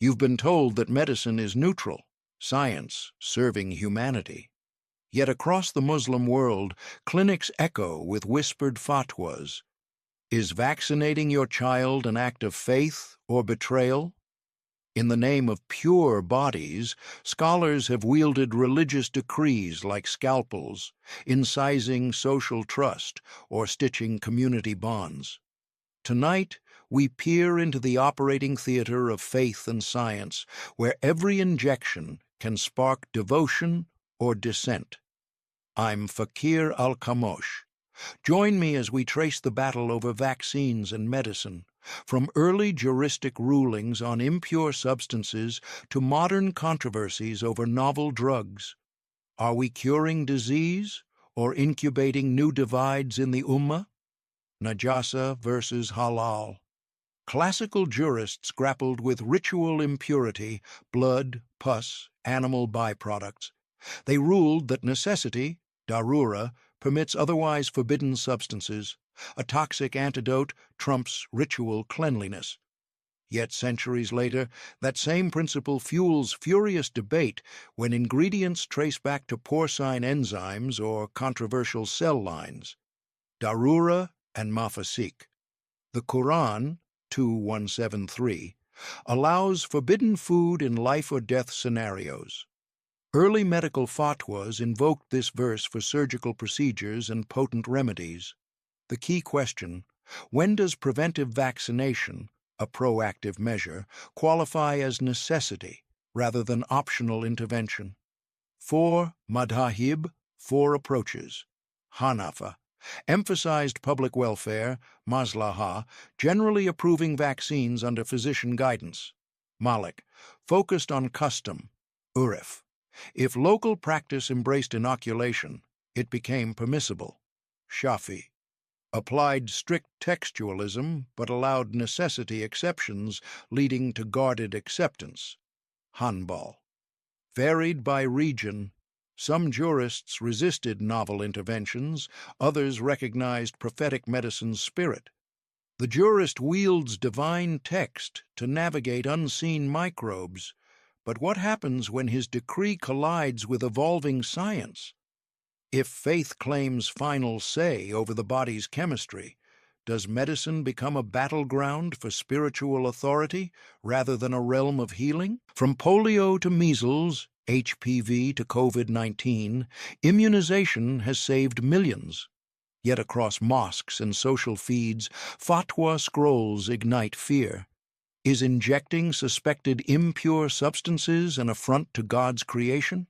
You've been told that medicine is neutral, science serving humanity. Yet across the Muslim world, clinics echo with whispered fatwas. Is vaccinating your child an act of faith or betrayal? In the name of pure bodies, scholars have wielded religious decrees like scalpels, incising social trust or stitching community bonds. Tonight, we peer into the operating theater of faith and science, where every injection can spark devotion or dissent. I'm Fakir Al-Kamosh. Join me as we trace the battle over vaccines and medicine, from early juristic rulings on impure substances to modern controversies over novel drugs. Are we curing disease or incubating new divides in the ummah? Najasa versus halal. Classical jurists grappled with ritual impurity, blood, pus, animal byproducts. They ruled that necessity, darura, permits otherwise forbidden substances. A toxic antidote trumps ritual cleanliness. Yet centuries later, that same principle fuels furious debate when ingredients trace back to porcine enzymes or controversial cell lines. Darura and mafasik. The Quran, 2:173, allows forbidden food in life or death scenarios. Early medical fatwas invoked this verse for surgical procedures and potent remedies. The key question: when does preventive vaccination, a proactive measure, qualify as necessity rather than optional intervention? 4 madhahib, 4 approaches. Hanafa emphasized public welfare, maslaha, generally approving vaccines under physician guidance. Malik focused on custom, urif. If local practice embraced inoculation, it became permissible. Shafi applied strict textualism but allowed necessity exceptions, leading to guarded acceptance. Hanbal varied by region. Some jurists resisted novel interventions, others recognized prophetic medicine's spirit. The jurist wields divine text to navigate unseen microbes, but what happens when his decree collides with evolving science? If faith claims final say over the body's chemistry, does medicine become a battleground for spiritual authority rather than a realm of healing? From polio to measles, HPV to COVID-19, immunization has saved millions. Yet across mosques and social feeds, fatwa scrolls ignite fear. Is injecting suspected impure substances an affront to God's creation?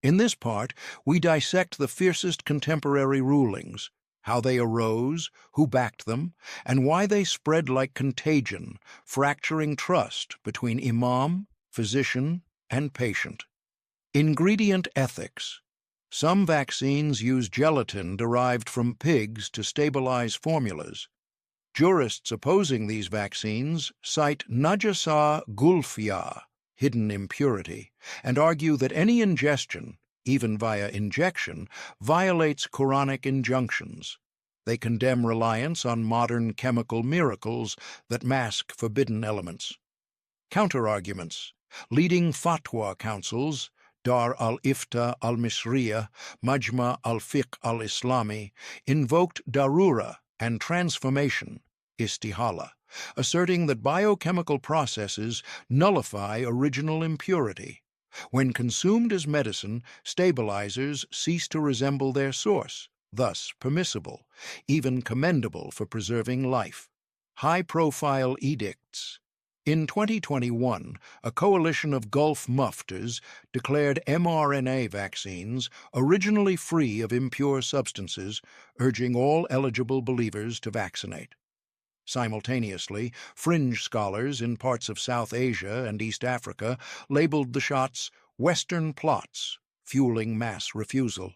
In this part, we dissect the fiercest contemporary rulings, how they arose, who backed them, and why they spread like contagion, fracturing trust between imam, physician, and patient. Ingredient ethics. Some vaccines use gelatin derived from pigs to stabilize formulas. Jurists opposing these vaccines cite najasa gulfiya, hidden impurity, and argue that any ingestion, even via injection, violates Quranic injunctions. They condemn reliance on modern chemical miracles that mask forbidden elements. Counterarguments. Leading fatwa councils, Dar al-Ifta al-Misriya, Majma al-Fiqh al-Islami, invoked darura and transformation, istihala, asserting that biochemical processes nullify original impurity. When consumed as medicine, stabilizers cease to resemble their source, thus permissible, even commendable for preserving life. High-profile edicts. In 2021, a coalition of Gulf muftahs declared mRNA vaccines originally free of impure substances, urging all eligible believers to vaccinate. Simultaneously, fringe scholars in parts of South Asia and East Africa labeled the shots Western plots, fueling mass refusal.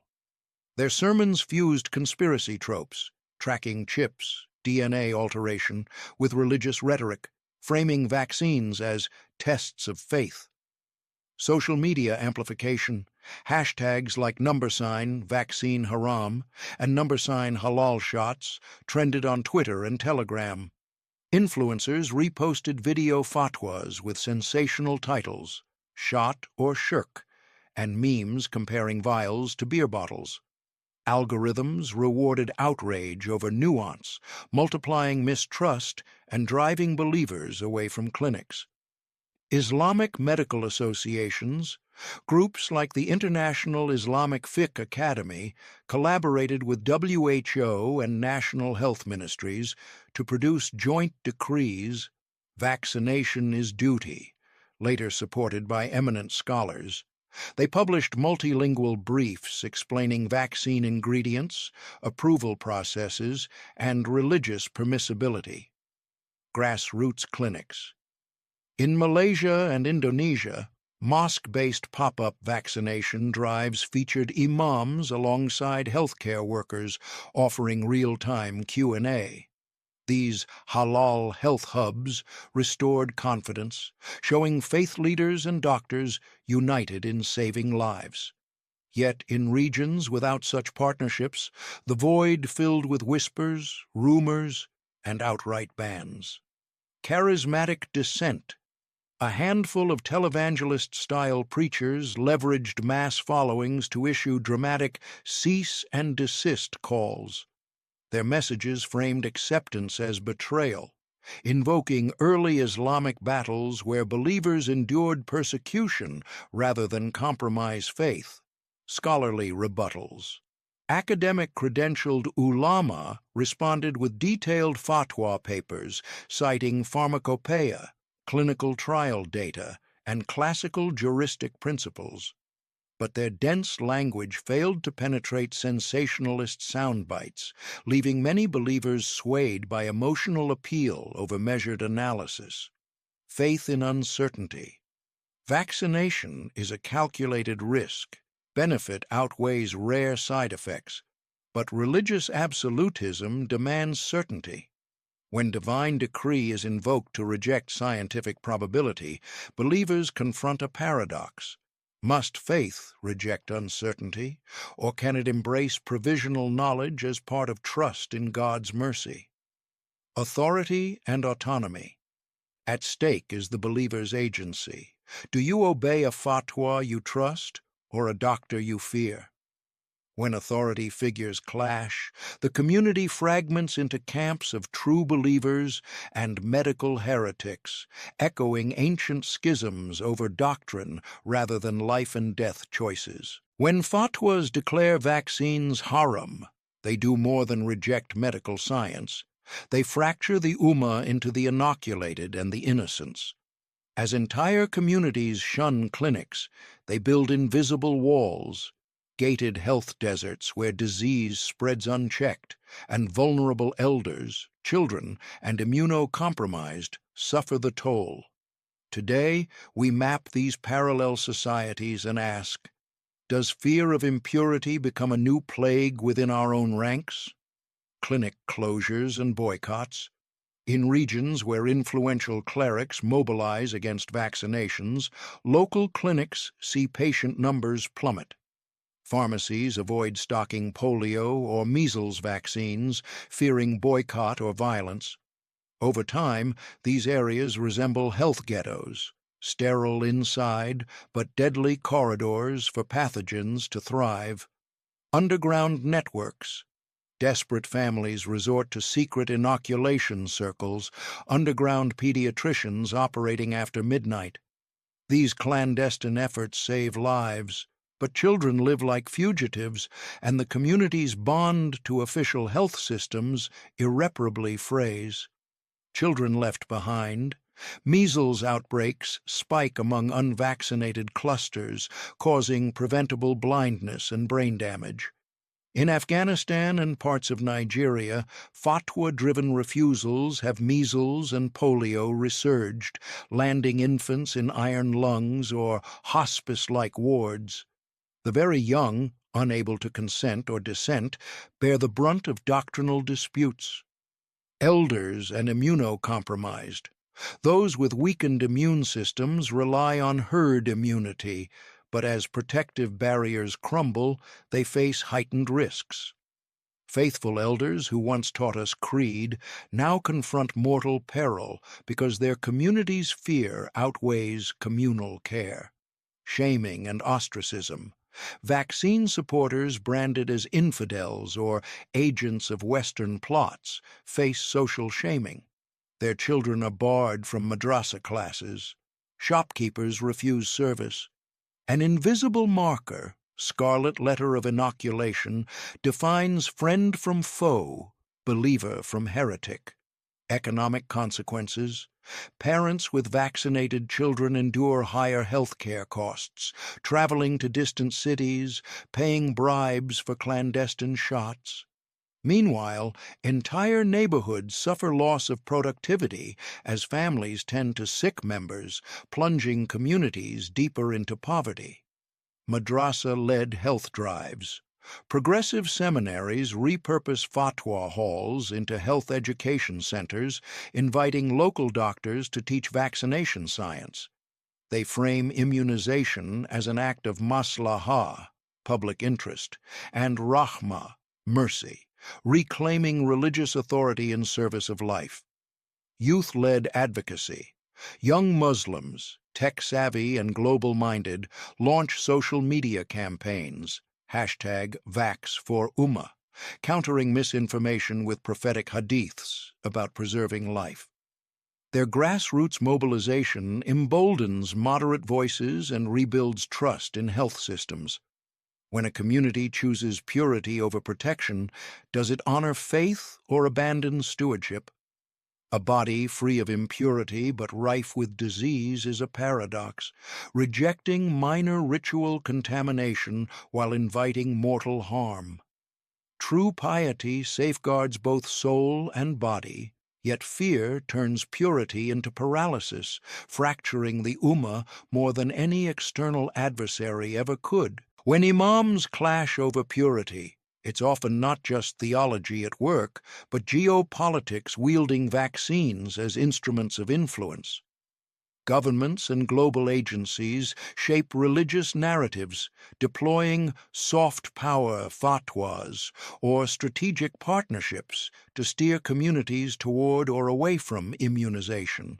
Their sermons fused conspiracy tropes, tracking chips, DNA alteration, with religious rhetoric, framing vaccines as tests of faith. Social media amplification, hashtags like #vaccine haram and #halal shots trended on Twitter and Telegram. Influencers reposted video fatwas with sensational titles, "Shot" or "Shirk," and memes comparing vials to beer bottles. Algorithms rewarded outrage over nuance, multiplying mistrust and driving believers away from clinics. Islamic medical associations, groups like the International Islamic Fiqh Academy, collaborated with WHO and national health ministries to produce joint decrees, "Vaccination is Duty," later supported by eminent scholars. They published multilingual briefs explaining vaccine ingredients, approval processes, and religious permissibility. Grassroots clinics. In Malaysia and Indonesia, mosque-based pop-up vaccination drives featured imams alongside healthcare workers offering real-time Q&A. These halal health hubs restored confidence, showing faith leaders and doctors united in saving lives. Yet in regions without such partnerships, the void filled with whispers, rumors, and outright bans. Charismatic dissent. A handful of televangelist-style preachers leveraged mass followings to issue dramatic cease and desist calls. Their messages framed acceptance as betrayal, invoking early Islamic battles where believers endured persecution rather than compromise faith. Scholarly rebuttals. Academic credentialed ulama responded with detailed fatwa papers citing pharmacopoeia, clinical trial data, and classical juristic principles. But their dense language failed to penetrate sensationalist soundbites, leaving many believers swayed by emotional appeal over measured analysis. Faith in uncertainty. Vaccination is a calculated risk. Benefit outweighs rare side effects. But religious absolutism demands certainty. When divine decree is invoked to reject scientific probability, believers confront a paradox. Must faith reject uncertainty, or can it embrace provisional knowledge as part of trust in God's mercy? Authority and autonomy. At stake is the believer's agency. Do you obey a fatwa you trust, or a doctor you fear? When authority figures clash, the community fragments into camps of true believers and medical heretics, echoing ancient schisms over doctrine rather than life and death choices. When fatwas declare vaccines haram, they do more than reject medical science. They fracture the ummah into the inoculated and the innocents. As entire communities shun clinics, they build invisible walls, gated health deserts where disease spreads unchecked, and vulnerable elders, children, and immunocompromised suffer the toll. Today, we map these parallel societies and ask, does fear of impurity become a new plague within our own ranks? Clinic closures and boycotts. In regions where influential clerics mobilize against vaccinations, local clinics see patient numbers plummet. Pharmacies avoid stocking polio or measles vaccines, fearing boycott or violence. Over time, these areas resemble health ghettos, sterile inside but deadly corridors for pathogens to thrive. Underground networks. Desperate families resort to secret inoculation circles, underground pediatricians operating after midnight. These clandestine efforts save lives, but children live like fugitives, and the community's bond to official health systems irreparably frays. Children left behind. Measles outbreaks spike among unvaccinated clusters, causing preventable blindness and brain damage. In Afghanistan and parts of Nigeria, fatwa-driven refusals have measles and polio resurged, landing infants in iron lungs or hospice-like wards. The very young, unable to consent or dissent, bear the brunt of doctrinal disputes. Elders and immunocompromised. Those with weakened immune systems rely on herd immunity, but as protective barriers crumble, they face heightened risks. Faithful elders who once taught us creed now confront mortal peril because their community's fear outweighs communal care. Shaming and ostracism. Vaccine supporters branded as infidels or agents of Western plots face social shaming. Their children are barred from madrasa classes. Shopkeepers refuse service. An invisible marker, scarlet letter of inoculation, defines friend from foe, believer from heretic. Economic consequences. Parents with vaccinated children endure higher health care costs, traveling to distant cities, paying bribes for clandestine shots. Meanwhile, entire neighborhoods suffer loss of productivity as families tend to sick members, plunging communities deeper into poverty. Madrasa-led health drives. Progressive seminaries repurpose fatwa halls into health education centers, inviting local doctors to teach vaccination science. They frame immunization as an act of maslahah, public interest, and rahmah, mercy, reclaiming religious authority in service of life. Youth-led advocacy. Young Muslims, tech-savvy and global-minded, launch social media campaigns, #VaxForUmmah, countering misinformation with prophetic hadiths about preserving life. Their grassroots mobilization emboldens moderate voices and rebuilds trust in health systems. When a community chooses purity over protection, does it honor faith or abandon stewardship? A body free of impurity but rife with disease is a paradox, rejecting minor ritual contamination while inviting mortal harm. True piety safeguards both soul and body, yet fear turns purity into paralysis, fracturing the ummah more than any external adversary ever could. When imams clash over purity, it's often not just theology at work, but geopolitics wielding vaccines as instruments of influence. Governments and global agencies shape religious narratives, deploying soft power fatwas or strategic partnerships to steer communities toward or away from immunization.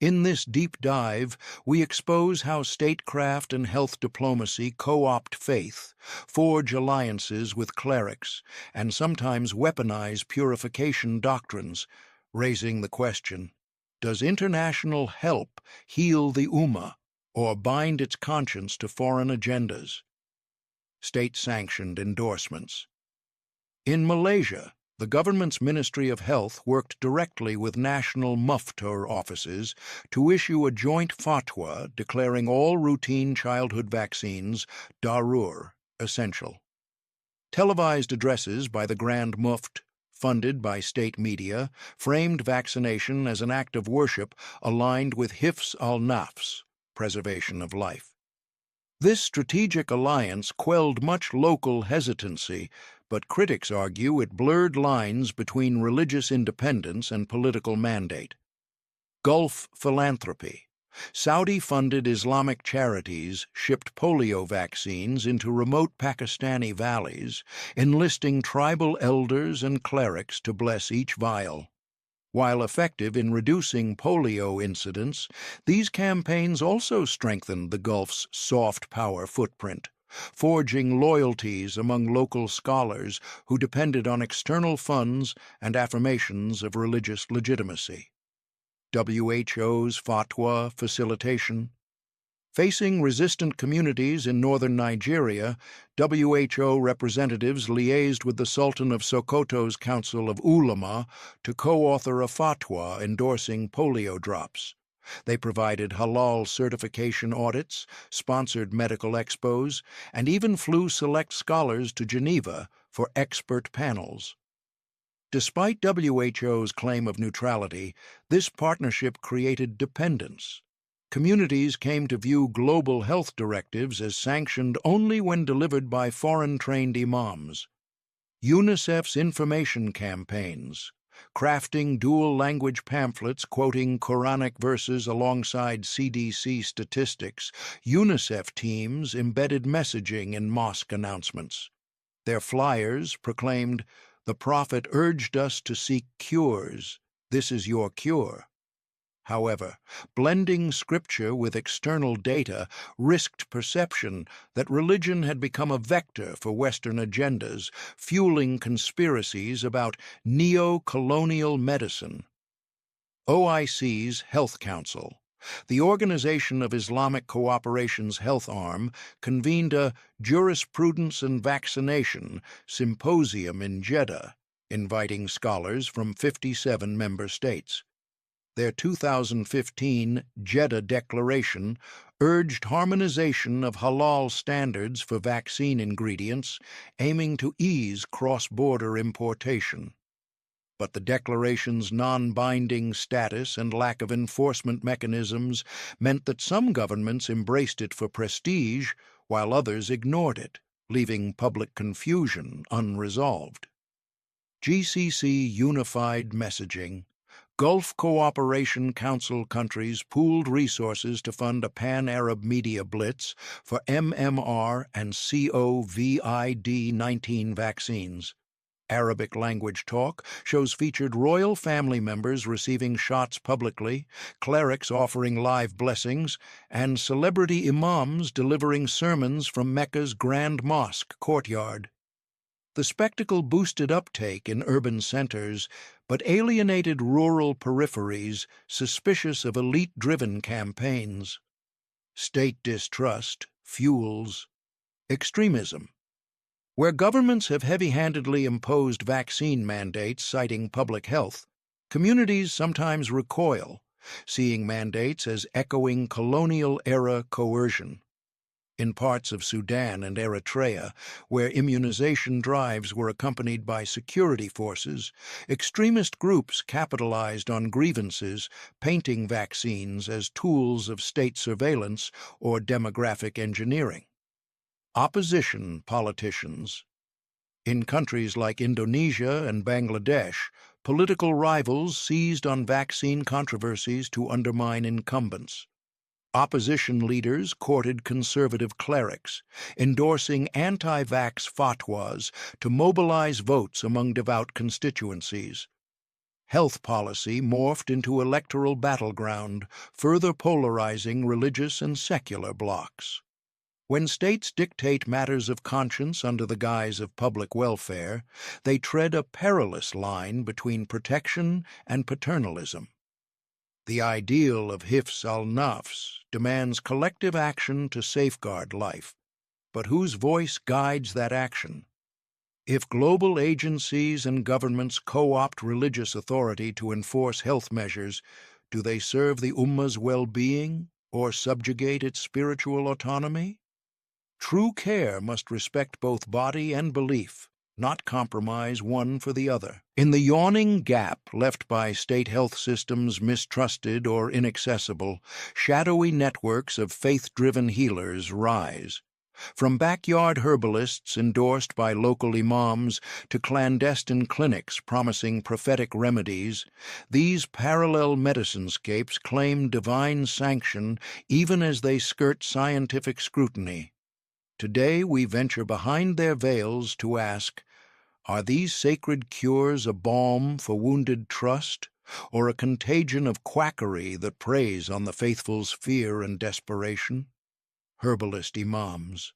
In this deep dive, we expose how statecraft and health diplomacy co-opt faith, forge alliances with clerics, and sometimes weaponize purification doctrines, raising the question, does international help heal the ummah or bind its conscience to foreign agendas? State-sanctioned endorsements. In Malaysia, the government's Ministry of Health worked directly with national muftur offices to issue a joint fatwa declaring all routine childhood vaccines darur, essential. Televised addresses by the Grand Muft, funded by state media, framed vaccination as an act of worship aligned with hifz al-nafs, preservation of life. This strategic alliance quelled much local hesitancy, but critics argue it blurred lines between religious independence and political mandate. Gulf philanthropy. Saudi-funded Islamic charities shipped polio vaccines into remote Pakistani valleys, enlisting tribal elders and clerics to bless each vial. While effective in reducing polio incidents, these campaigns also strengthened the Gulf's soft power footprint, forging loyalties among local scholars who depended on external funds and affirmations of religious legitimacy. WHO's fatwa facilitation. Facing resistant communities in northern Nigeria, WHO representatives liaised with the Sultan of Sokoto's Council of Ulama to co-author a fatwa endorsing polio drops. They provided halal certification audits, sponsored medical expos, and even flew select scholars to Geneva for expert panels. Despite WHO's claim of neutrality, this partnership created dependence. Communities came to view global health directives as sanctioned only when delivered by foreign-trained imams. UNICEF's information campaigns, crafting dual-language pamphlets quoting Quranic verses alongside CDC statistics, UNICEF teams embedded messaging in mosque announcements. Their flyers proclaimed, "The prophet urged us to seek cures. This is your cure." However, blending scripture with external data risked perception that religion had become a vector for Western agendas, fueling conspiracies about neo-colonial medicine. OIC's Health Council, the Organization of Islamic Cooperation's health arm, convened a Jurisprudence and Vaccination symposium in Jeddah, inviting scholars from 57 member states. Their 2015 Jeddah Declaration urged harmonization of halal standards for vaccine ingredients, aiming to ease cross-border importation. But the declaration's non-binding status and lack of enforcement mechanisms meant that some governments embraced it for prestige, while others ignored it, leaving public confusion unresolved. GCC unified messaging. Gulf Cooperation Council countries pooled resources to fund a pan-Arab media blitz for MMR and COVID-19 vaccines. Arabic language talk shows featured royal family members receiving shots publicly, clerics offering live blessings, and celebrity imams delivering sermons from Mecca's Grand Mosque courtyard. The spectacle boosted uptake in urban centers, but alienated rural peripheries suspicious of elite-driven campaigns. State distrust fuels extremism. Where governments have heavy-handedly imposed vaccine mandates citing public health, communities sometimes recoil, seeing mandates as echoing colonial-era coercion. In parts of Sudan and Eritrea, where immunization drives were accompanied by security forces, extremist groups capitalized on grievances, painting vaccines as tools of state surveillance or demographic engineering. Opposition politicians. In countries like Indonesia and Bangladesh, political rivals seized on vaccine controversies to undermine incumbents. Opposition leaders courted conservative clerics, endorsing anti-vax fatwas to mobilize votes among devout constituencies. Health policy morphed into electoral battleground, further polarizing religious and secular blocs. When states dictate matters of conscience under the guise of public welfare, they tread a perilous line between protection and paternalism. The ideal of hifz al-nafs demands collective action to safeguard life, but whose voice guides that action? If global agencies and governments co-opt religious authority to enforce health measures, do they serve the ummah's well-being or subjugate its spiritual autonomy? True care must respect both body and belief, not compromise one for the other. In the yawning gap left by state health systems mistrusted or inaccessible, shadowy networks of faith-driven healers rise. From backyard herbalists endorsed by local imams to clandestine clinics promising prophetic remedies, these parallel medicinescapes claim divine sanction even as they skirt scientific scrutiny. Today we venture behind their veils to ask, are these sacred cures a balm for wounded trust, or a contagion of quackery that preys on the faithful's fear and desperation? Herbalist imams.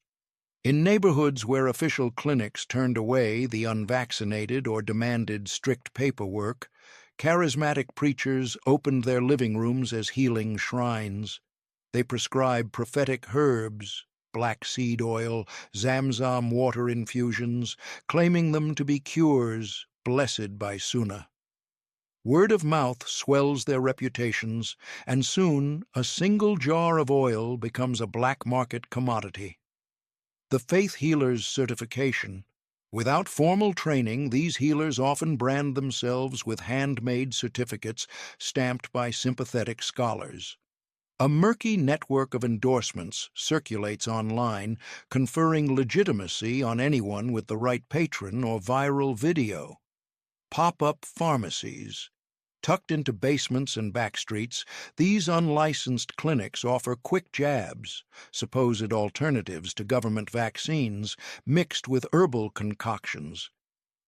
In neighborhoods where official clinics turned away the unvaccinated or demanded strict paperwork, charismatic preachers opened their living rooms as healing shrines. They prescribe prophetic herbs, black seed oil, Zamzam water infusions, claiming them to be cures blessed by Sunnah. Word of mouth swells their reputations, and soon a single jar of oil becomes a black market commodity. The faith healer's certification. Without formal training, these healers often brand themselves with handmade certificates stamped by sympathetic scholars. A murky network of endorsements circulates online, conferring legitimacy on anyone with the right patron or viral video. Pop-up pharmacies. Tucked into basements and backstreets, these unlicensed clinics offer quick jabs, supposed alternatives to government vaccines, mixed with herbal concoctions.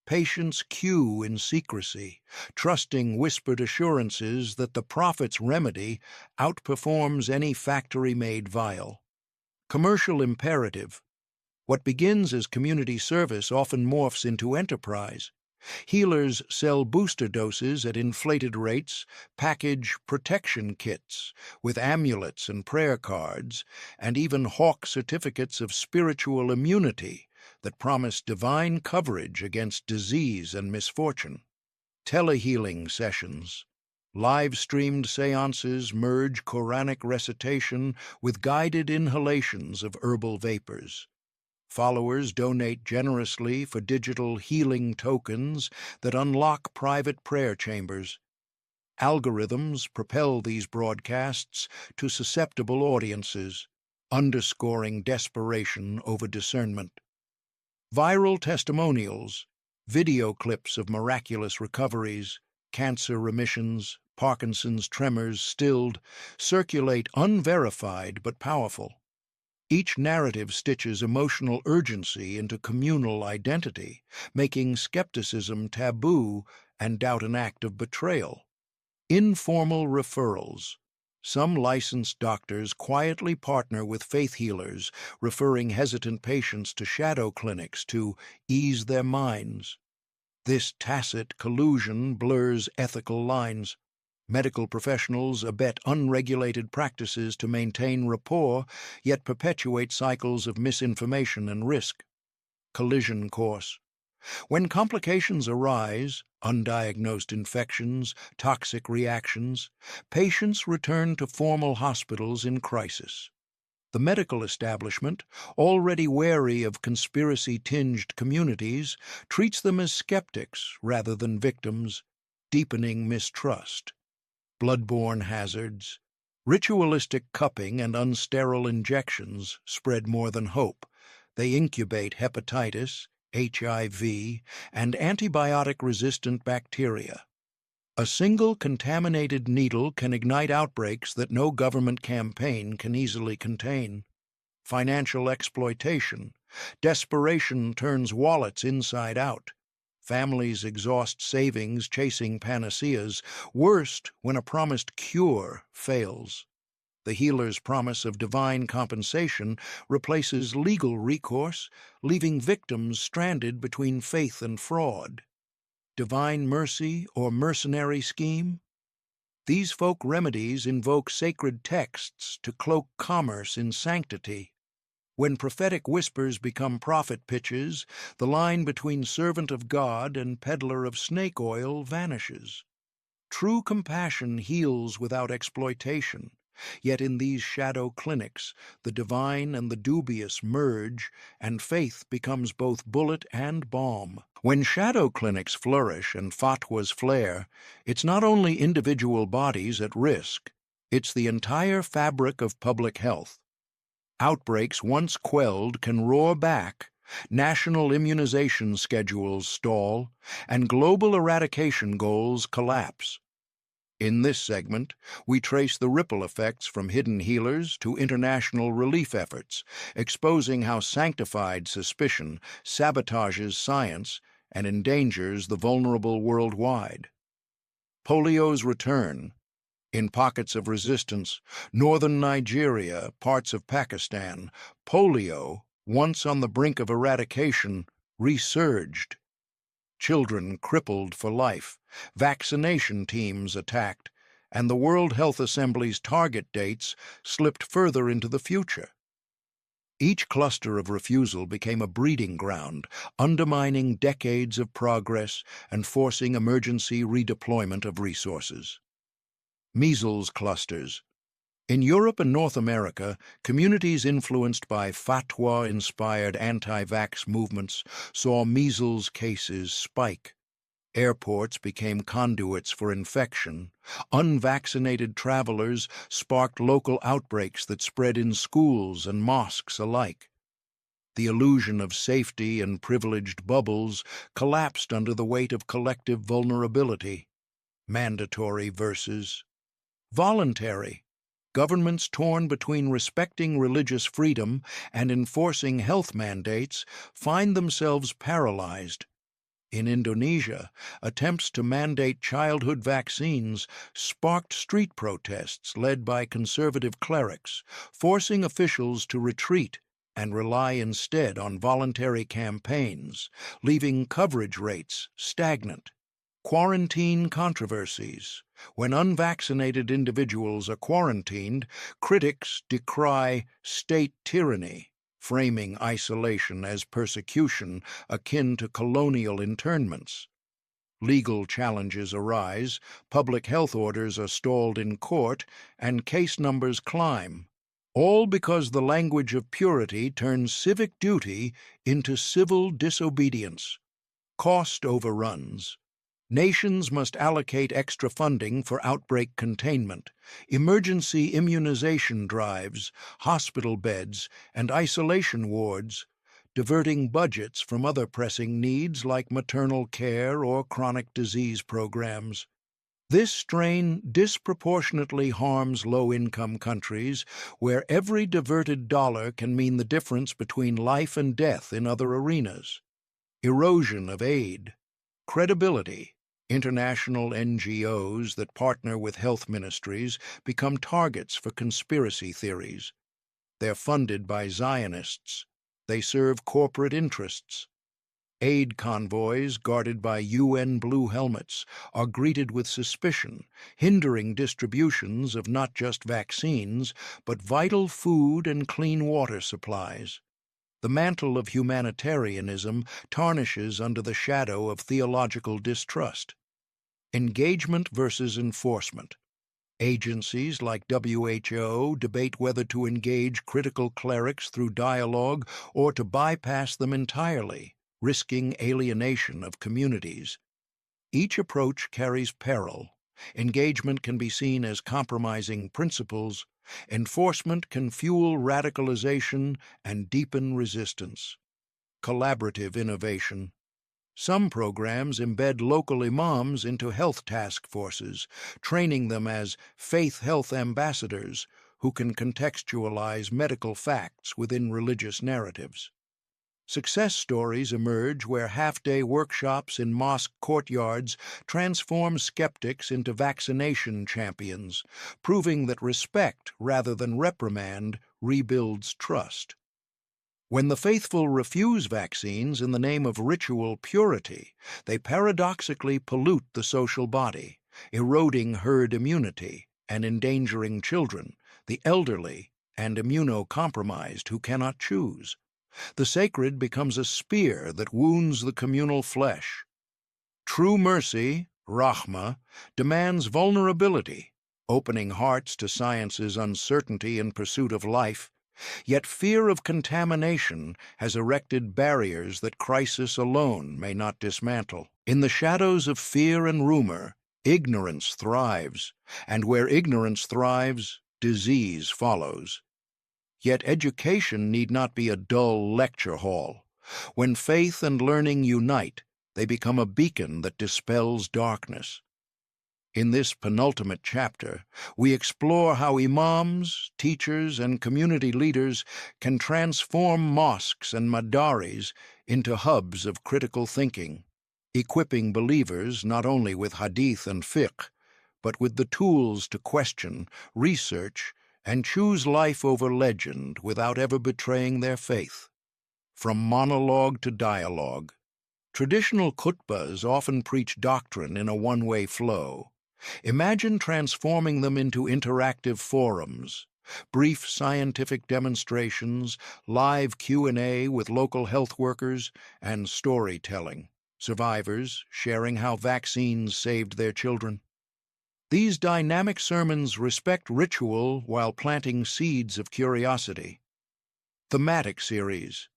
Patients queue in secrecy, trusting whispered assurances that the prophet's remedy outperforms any factory-made vial. Commercial imperative. What begins as community service often morphs into enterprise. Healers sell booster doses at inflated rates, package protection kits with amulets and prayer cards, and even hawk certificates of spiritual immunity that promise divine coverage against disease and misfortune. Telehealing sessions. Live-streamed seances merge Quranic recitation with guided inhalations of herbal vapors. Followers donate generously for digital healing tokens that unlock private prayer chambers. Algorithms propel these broadcasts to susceptible audiences, underscoring desperation over discernment. Viral testimonials, video clips of miraculous recoveries, cancer remissions, Parkinson's tremors stilled, circulate unverified but powerful. Each narrative stitches emotional urgency into communal identity, making skepticism taboo and doubt an act of betrayal. Informal referrals. Some licensed doctors quietly partner with faith healers, referring hesitant patients to shadow clinics to ease their minds. This tacit collusion blurs ethical lines. Medical professionals abet unregulated practices to maintain rapport, yet perpetuate cycles of misinformation and risk. Collision course. When complications arise, undiagnosed infections, toxic reactions, patients return to formal hospitals in crisis. The medical establishment, already wary of conspiracy-tinged communities, treats them as skeptics rather than victims, deepening mistrust. Bloodborne hazards. Ritualistic cupping and unsterile injections spread more than hope. They incubate hepatitis, HIV, and antibiotic-resistant bacteria. A single contaminated needle can ignite outbreaks that no government campaign can easily contain. Financial exploitation. Desperation turns wallets inside out. Families exhaust savings chasing panaceas, worst when a promised cure fails. The healer's promise of divine compensation replaces legal recourse, leaving victims stranded between faith and fraud. Divine mercy or mercenary scheme? These folk remedies invoke sacred texts to cloak commerce in sanctity. When prophetic whispers become prophet pitches, the line between servant of God and peddler of snake oil vanishes. True compassion heals without exploitation, yet in these shadow clinics, the divine and the dubious merge, and faith becomes both bullet and balm. When shadow clinics flourish and fatwas flare, it's not only individual bodies at risk, it's the entire fabric of public health. Outbreaks once quelled can roar back, national immunization schedules stall, and global eradication goals collapse. In this segment, we trace the ripple effects from hidden healers to international relief efforts, exposing how sanctified suspicion sabotages science and endangers the vulnerable worldwide. Polio's return. In pockets of resistance, northern Nigeria, parts of Pakistan, polio, once on the brink of eradication, resurged. Children crippled for life, vaccination teams attacked, and the World Health Assembly's target dates slipped further into the future. Each cluster of refusal became a breeding ground, undermining decades of progress and forcing emergency redeployment of resources. Measles clusters. In Europe and North America, communities influenced by fatwa-inspired anti-vax movements saw measles cases spike. Airports became conduits for infection. Unvaccinated travelers sparked local outbreaks that spread in schools and mosques alike. The illusion of safety and privileged bubbles collapsed under the weight of collective vulnerability. mandatory versus voluntary. Governments torn between respecting religious freedom and enforcing health mandates find themselves paralyzed. In Indonesia, attempts to mandate childhood vaccines sparked street protests led by conservative clerics, forcing officials to retreat and rely instead on voluntary campaigns, leaving coverage rates stagnant. Quarantine controversies. When unvaccinated individuals are quarantined, critics decry state tyranny, framing isolation as persecution akin to colonial internments. Legal challenges arise, public health orders are stalled in court, and case numbers climb, all because the language of purity turns civic duty into civil disobedience. Cost overruns. Nations must allocate extra funding for outbreak containment, emergency immunization drives, hospital beds, and isolation wards, diverting budgets from other pressing needs like maternal care or chronic disease programs. This strain disproportionately harms low-income countries, where every diverted dollar can mean the difference between life and death in other arenas. Erosion of aid. Credibility. International NGOs that partner with health ministries become targets for conspiracy theories. They're funded by Zionists. They serve corporate interests. Aid convoys guarded by UN blue helmets are greeted with suspicion, hindering distributions of not just vaccines, but vital food and clean water supplies. The mantle of humanitarianism tarnishes under the shadow of theological distrust. Engagement versus enforcement. Agencies like WHO debate whether to engage critical clerics through dialogue or to bypass them entirely, risking alienation of communities. Each approach carries peril. Engagement can be seen as compromising principles. Enforcement can fuel radicalization and deepen resistance. Collaborative innovation. Some programs embed local imams into health task forces, training them as faith health ambassadors who can contextualize medical facts within religious narratives. Success stories emerge where half-day workshops in mosque courtyards transform skeptics into vaccination champions, proving that respect rather than reprimand rebuilds trust. When the faithful refuse vaccines in the name of ritual purity, they paradoxically pollute the social body, eroding herd immunity and endangering children, the elderly, and immunocompromised who cannot choose. The sacred becomes a spear that wounds the communal flesh. True mercy, rahmah, demands vulnerability, opening hearts to science's uncertainty in pursuit of life. Yet fear of contamination has erected barriers that crisis alone may not dismantle. In the shadows of fear and rumor, ignorance thrives, and where ignorance thrives, disease follows. Yet education need not be a dull lecture hall. When faith and learning unite, they become a beacon that dispels darkness. In this penultimate chapter, we explore how imams, teachers, and community leaders can transform mosques and madaris into hubs of critical thinking, equipping believers not only with hadith and fiqh, but with the tools to question, research, and choose life over legend without ever betraying their faith. From monologue to dialogue. Traditional khutbahs often preach doctrine in a one-way flow. Imagine transforming them into interactive forums, brief scientific demonstrations, live Q&A with local health workers, and storytelling, survivors sharing how vaccines saved their children. These dynamic sermons respect ritual while planting seeds of curiosity. Thematic series.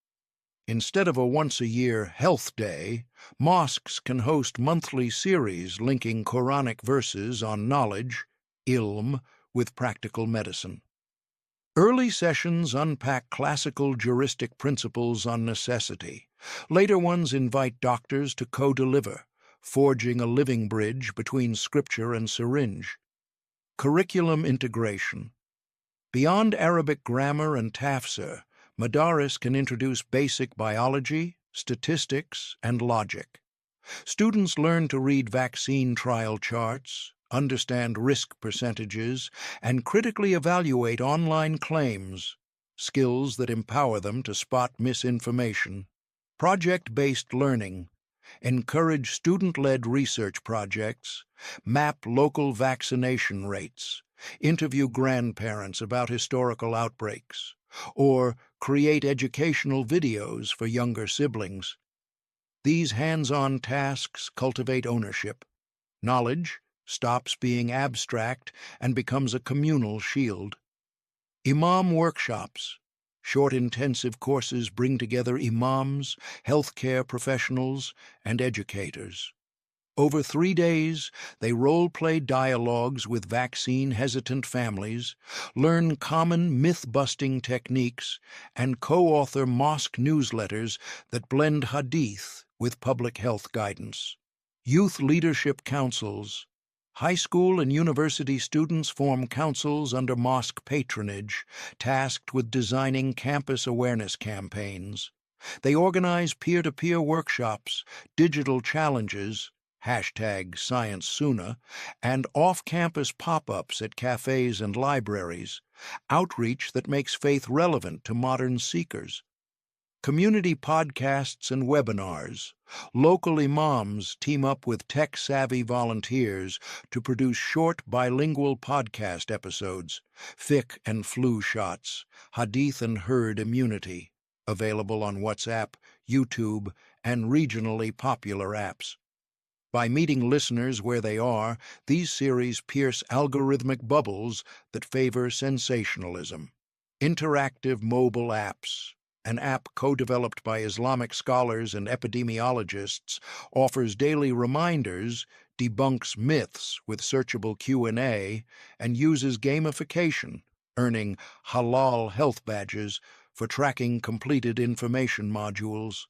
Instead of a once-a-year health day, mosques can host monthly series linking Quranic verses on knowledge, ilm, with practical medicine. Early sessions unpack classical juristic principles on necessity. Later ones invite doctors to co-deliver, forging a living bridge between scripture and syringe. Curriculum integration. Beyond Arabic grammar and tafsir, Madaris can introduce basic biology, statistics, and logic. Students learn to read vaccine trial charts, understand risk percentages, and critically evaluate online claims, skills that empower them to spot misinformation. Project-based learning. Encourage student-led research projects, map local vaccination rates, interview grandparents about historical outbreaks, or create educational videos for younger siblings. These hands-on tasks cultivate ownership. Knowledge stops being abstract and becomes a communal shield. Imam workshops. Short intensive courses bring together imams, healthcare professionals, and educators. Over 3 days, they role-play dialogues with vaccine-hesitant families, learn common myth-busting techniques, and co-author mosque newsletters that blend hadith with public health guidance. Youth leadership councils. High school and university students form councils under mosque patronage, tasked with designing campus awareness campaigns. They organize peer-to-peer workshops, digital challenges, #ScienceSooner, and off-campus pop-ups at cafes and libraries, outreach that makes faith relevant to modern seekers. Community podcasts and webinars. Local imams team up with tech-savvy volunteers to produce short bilingual podcast episodes, fiqh and flu shots, hadith and herd immunity, available on WhatsApp, YouTube, and regionally popular apps. By meeting listeners where they are, these series pierce algorithmic bubbles that favor sensationalism. Interactive mobile apps. An app co-developed by Islamic scholars and epidemiologists offers daily reminders, debunks myths with searchable Q&A, and uses gamification, earning halal health badges for tracking completed information modules.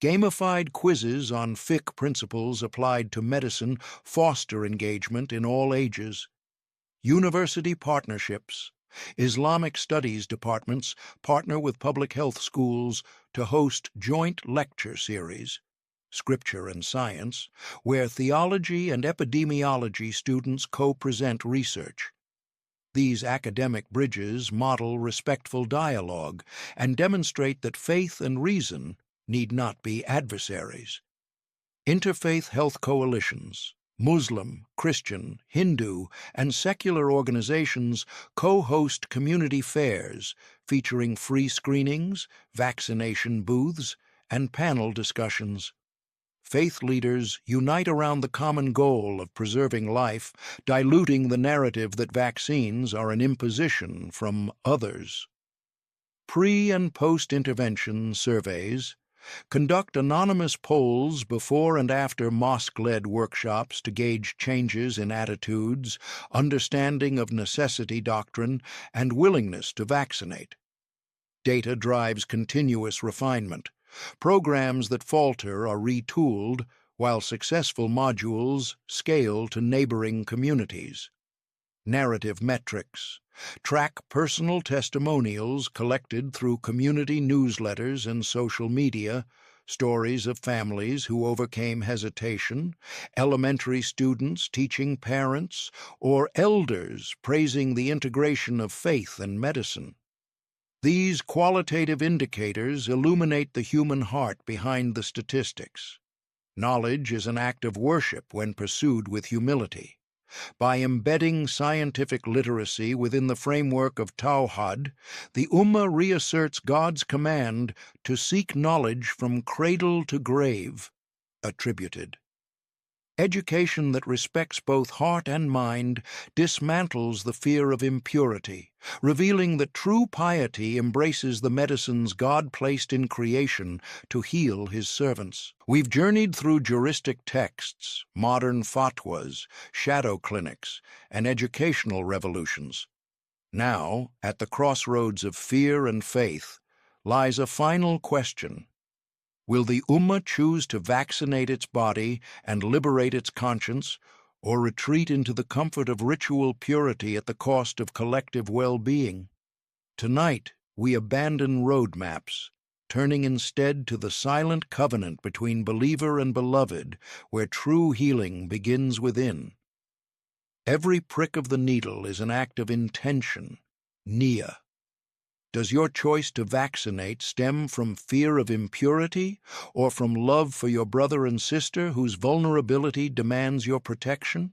Gamified quizzes on fiqh principles applied to medicine foster engagement in all ages. University partnerships. Islamic studies departments partner with public health schools to host joint lecture series, Scripture and Science, where theology and epidemiology students co-present research. These academic bridges model respectful dialogue and demonstrate that faith and reason need not be adversaries. Interfaith health coalitions. Muslim, Christian, Hindu, and secular organizations co-host community fairs featuring free screenings, vaccination booths, and panel discussions. Faith leaders unite around the common goal of preserving life, diluting the narrative that vaccines are an imposition from others. Pre- and post-intervention surveys. Conduct anonymous polls before and after mosque-led workshops to gauge changes in attitudes, understanding of necessity doctrine, and willingness to vaccinate. Data drives continuous refinement. Programs that falter are retooled, while successful modules scale to neighboring communities. Narrative metrics. Track personal testimonials collected through community newsletters and social media, stories of families who overcame hesitation, elementary students teaching parents, or elders praising the integration of faith and medicine. These qualitative indicators illuminate the human heart behind the statistics. Knowledge is an act of worship when pursued with humility. By embedding scientific literacy within the framework of Tawhid, the ummah reasserts God's command to seek knowledge from cradle to grave, attributed. Education that respects both heart and mind dismantles the fear of impurity, revealing that true piety embraces the medicines God placed in creation to heal His servants. We've journeyed through juristic texts, modern fatwas, shadow clinics, and educational revolutions. Now, at the crossroads of fear and faith, lies a final question. Will the ummah choose to vaccinate its body and liberate its conscience, or retreat into the comfort of ritual purity at the cost of collective well-being? Tonight, we abandon roadmaps, turning instead to the silent covenant between believer and beloved, where true healing begins within. Every prick of the needle is an act of intention, nia. Does your choice to vaccinate stem from fear of impurity or from love for your brother and sister whose vulnerability demands your protection?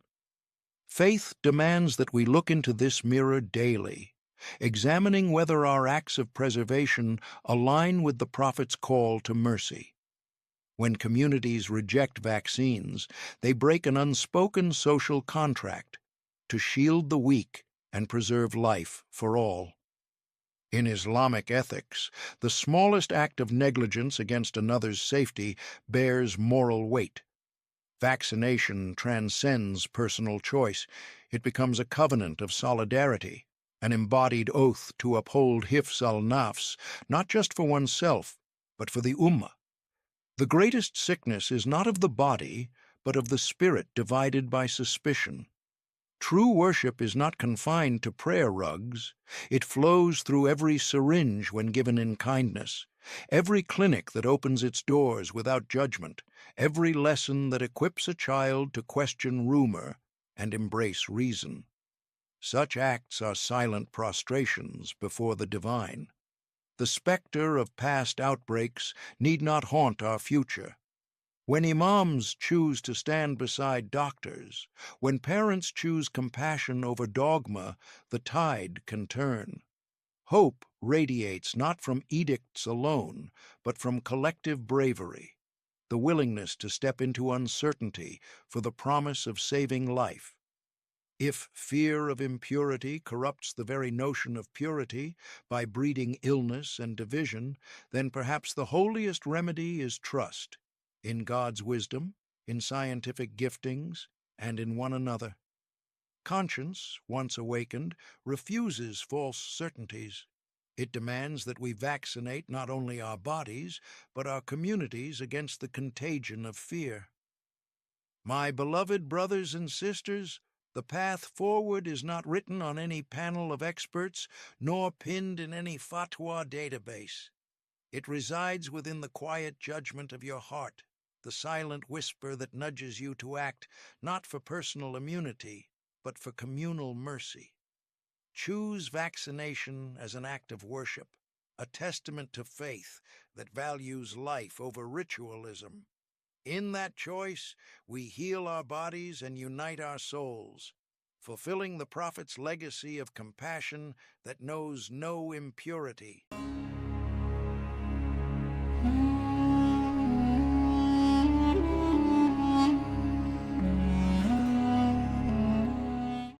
Faith demands that we look into this mirror daily, examining whether our acts of preservation align with the Prophet's call to mercy. When communities reject vaccines, they break an unspoken social contract to shield the weak and preserve life for all. In Islamic ethics, the smallest act of negligence against another's safety bears moral weight. Vaccination transcends personal choice. It becomes a covenant of solidarity, an embodied oath to uphold hifz al-nafs, not just for oneself, but for the ummah. The greatest sickness is not of the body, but of the spirit divided by suspicion. True worship is not confined to prayer rugs. It flows through every syringe when given in kindness, every clinic that opens its doors without judgment, every lesson that equips a child to question rumor and embrace reason. Such acts are silent prostrations before the divine. The specter of past outbreaks need not haunt our future. When imams choose to stand beside doctors, when parents choose compassion over dogma, the tide can turn. Hope radiates not from edicts alone, but from collective bravery, the willingness to step into uncertainty for the promise of saving life. If fear of impurity corrupts the very notion of purity by breeding illness and division, then perhaps the holiest remedy is trust in God's wisdom, in scientific giftings, and in one another. Conscience, once awakened, refuses false certainties. It demands that we vaccinate not only our bodies, but our communities against the contagion of fear. My beloved brothers and sisters, the path forward is not written on any panel of experts, nor pinned in any fatwa database. It resides within the quiet judgment of your heart, the silent whisper that nudges you to act not for personal immunity, but for communal mercy. Choose vaccination as an act of worship, a testament to faith that values life over ritualism. In that choice, we heal our bodies and unite our souls, fulfilling the Prophet's legacy of compassion that knows no impurity.